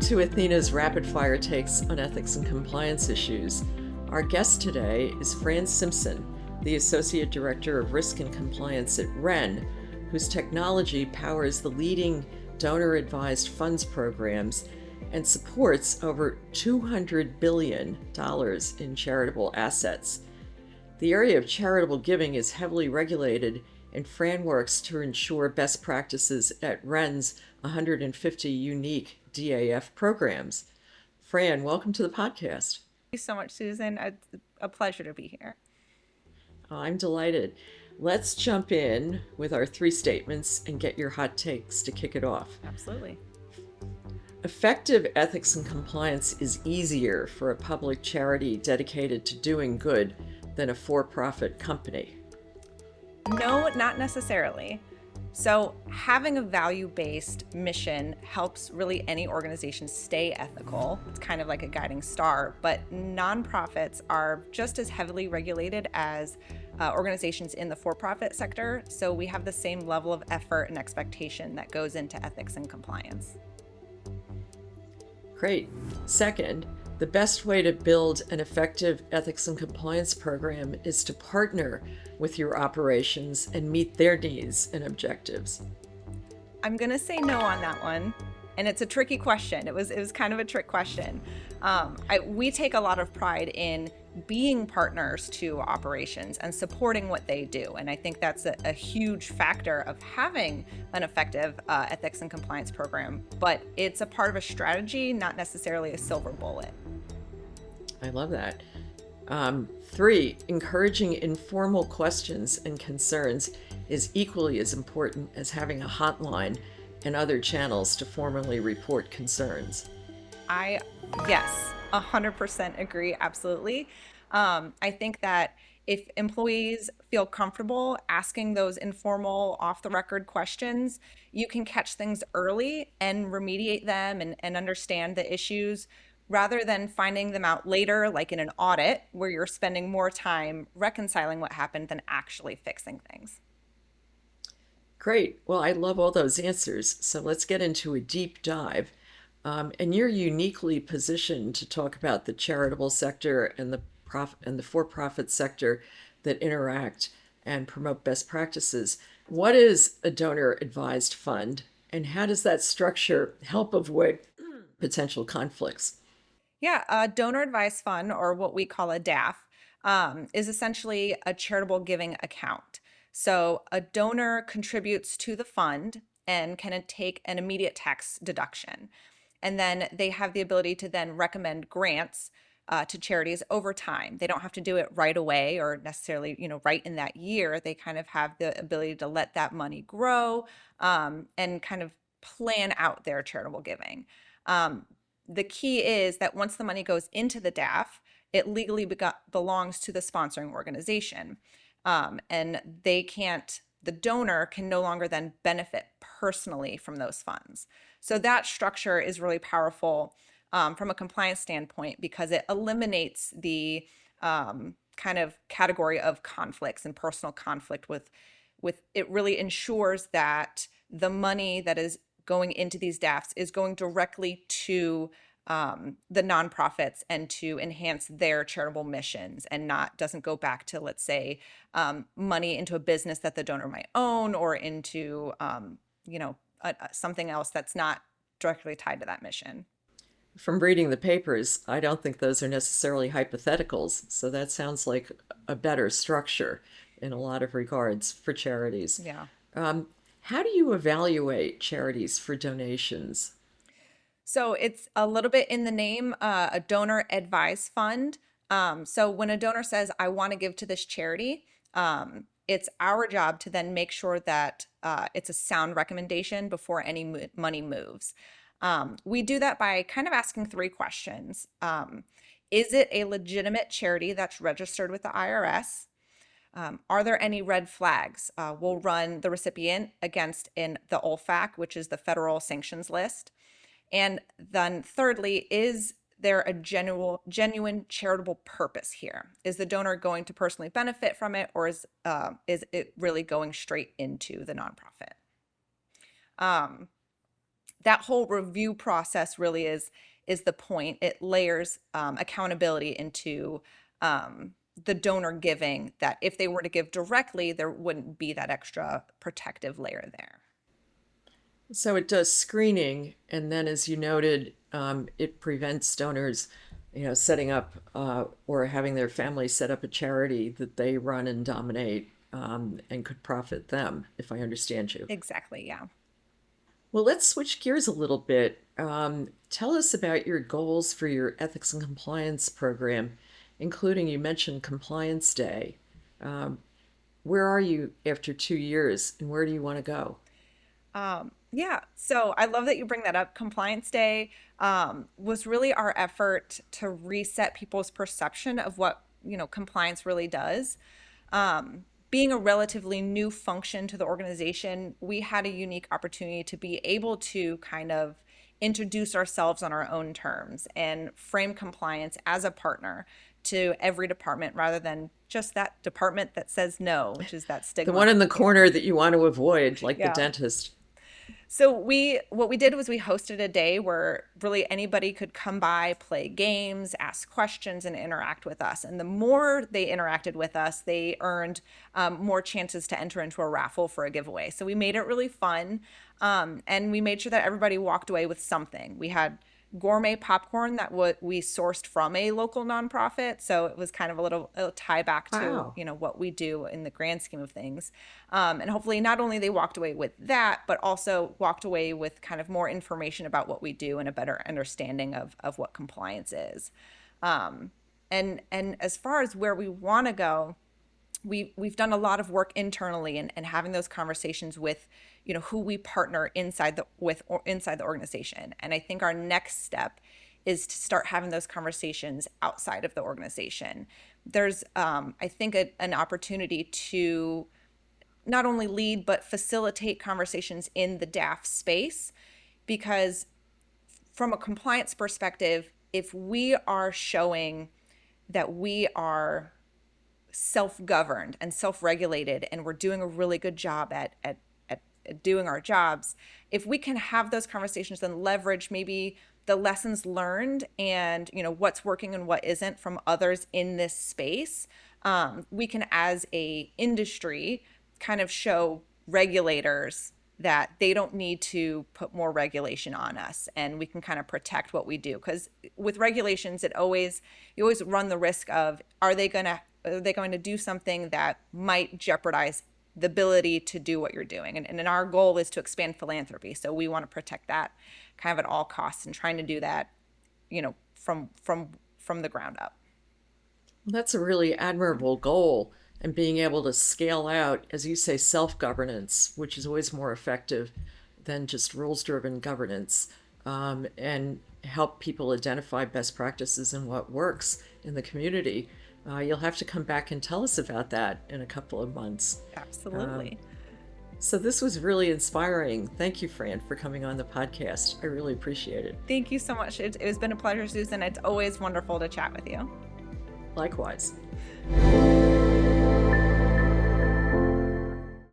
to Athena's Rapid Fire Takes on Ethics and Compliance Issues. Our guest today is Fran Simpson, the Associate Director of Risk and Compliance at Wren, whose technology powers the leading donor-advised funds programs and supports over $200 billion in charitable assets. The area of charitable giving is heavily regulated, and Fran works to ensure best practices at Wren's 150 unique DAF programs. Fran, welcome to the podcast. Thank you so much, Susan. It's a pleasure to be here. I'm delighted. Let's jump in with our three statements and get your hot takes to kick it off. Absolutely. Effective ethics and compliance is easier for a public charity dedicated to doing good than a for-profit company. No, not necessarily. So having a value-based mission helps really any organization stay ethical. It's kind of like a guiding star, but nonprofits are just as heavily regulated as organizations in the for-profit sector. So we have the same level of effort and expectation that goes into ethics and compliance. Great. Second, the best way to build an effective ethics and compliance program is to partner with your operations and meet their needs and objectives. I'm going to say no on that one. And it's a tricky question. It was kind of a trick question. We take a lot of pride in being partners to operations and supporting what they do. And I think that's a huge factor of having an effective ethics and compliance program. But it's a part of a strategy, not necessarily a silver bullet. I love that. 3, encouraging informal questions and concerns is equally as important as having a hotline and other channels to formally report concerns. Yes, 100% agree, absolutely. I think that if employees feel comfortable asking those informal, off-the-record questions, you can catch things early and remediate them and understand the issues rather than finding them out later, like in an audit, where you're spending more time reconciling what happened than actually fixing things. Great. Well, I love all those answers. So let's get into a deep dive. And you're uniquely positioned to talk about the charitable sector and the for-profit sector that interact and promote best practices. What is a donor-advised fund, and how does that structure help avoid potential conflicts? Yeah, a donor advised fund, or what we call a DAF, is essentially a charitable giving account. So a donor contributes to the fund and can take an immediate tax deduction. And then they have the ability to then recommend grants to charities over time. They don't have to do it right away or necessarily, right in that year. They kind of have the ability to let that money grow and kind of plan out their charitable giving. The key is that once the money goes into the DAF, it legally belongs to the sponsoring organization. And the donor can no longer then benefit personally from those funds. So that structure is really powerful from a compliance standpoint because it eliminates the kind of category of conflicts and personal conflict with it really ensures that the money that is going into these DAFs is going directly to the nonprofits and to enhance their charitable missions and doesn't go back to, let's say, money into a business that the donor might own or into, something else that's not directly tied to that mission. From reading the papers, I don't think those are necessarily hypotheticals. So that sounds like a better structure in a lot of regards for charities. Yeah. How do you evaluate charities for donations? So it's a little bit in the name, a donor advised fund. So when a donor says, I want to give to this charity, it's our job to then make sure that it's a sound recommendation before any money moves. We do that by kind of asking 3 questions. Is it a legitimate charity that's registered with the IRS? Are there any red flags? We'll run the recipient against the OLFAC, which is the federal sanctions list. And then thirdly, is there a genuine charitable purpose here? Is the donor going to personally benefit from it, or is it really going straight into the nonprofit? that whole review process really is the point. It layers accountability into the donor giving, that if they were to give directly, there wouldn't be that extra protective layer there. So it does screening, and then, as you noted, it prevents donors, setting up or having their family set up a charity that they run and dominate, and could profit them, if I understand you. Exactly, yeah. Well, let's switch gears a little bit. Tell us about your goals for your ethics and compliance program, including, you mentioned Compliance Day. Where are you after 2 years, and where do you want to go? Yeah, so I love that you bring that up. Compliance Day was really our effort to reset people's perception of what, compliance really does. Being a relatively new function to the organization, we had a unique opportunity to be able to kind of introduce ourselves on our own terms and frame compliance as a partner to every department rather than just that department that says no, which is that The stigma. one in the corner that you want to avoid, like the Yeah. dentist. So what we did was we hosted a day where really anybody could come by, play games, ask questions, and interact with us. And the more they interacted with us, they earned more chances to enter into a raffle for a giveaway. So we made it really fun, and we made sure that everybody walked away with something. We had gourmet popcorn that we sourced from a local nonprofit, so it was kind of a little tie back to Wow. what we do in the grand scheme of things, and hopefully not only they walked away with that, but also walked away with kind of more information about what we do and a better understanding of what compliance is. And as far as where we want to go, we've done a lot of work internally and having those conversations with who we partner inside the organization. And I think our next step is to start having those conversations outside of the organization. There's I think an opportunity to not only lead but facilitate conversations in the DAF space, because from a compliance perspective, if we are showing that we are self-governed and self-regulated and we're doing a really good job at doing our jobs, if we can have those conversations and leverage maybe the lessons learned and what's working and what isn't from others in this space, we can as a industry kind of show regulators that they don't need to put more regulation on us, and we can kind of protect what we do. Because with regulations, you always run the risk of, are they going to do something that might jeopardize the ability to do what you're doing? And our goal is to expand philanthropy, so we want to protect that kind of at all costs, and trying to do that from the ground up. That's a really admirable goal, and being able to scale out, as you say, self-governance, which is always more effective than just rules-driven governance, and help people identify best practices and what works in the community. You'll have to come back and tell us about that in a couple of months. Absolutely. So this was really inspiring. Thank you, Fran, for coming on the podcast. I really appreciate it. Thank you so much. It has been a pleasure, Susan. It's always wonderful to chat with you. Likewise.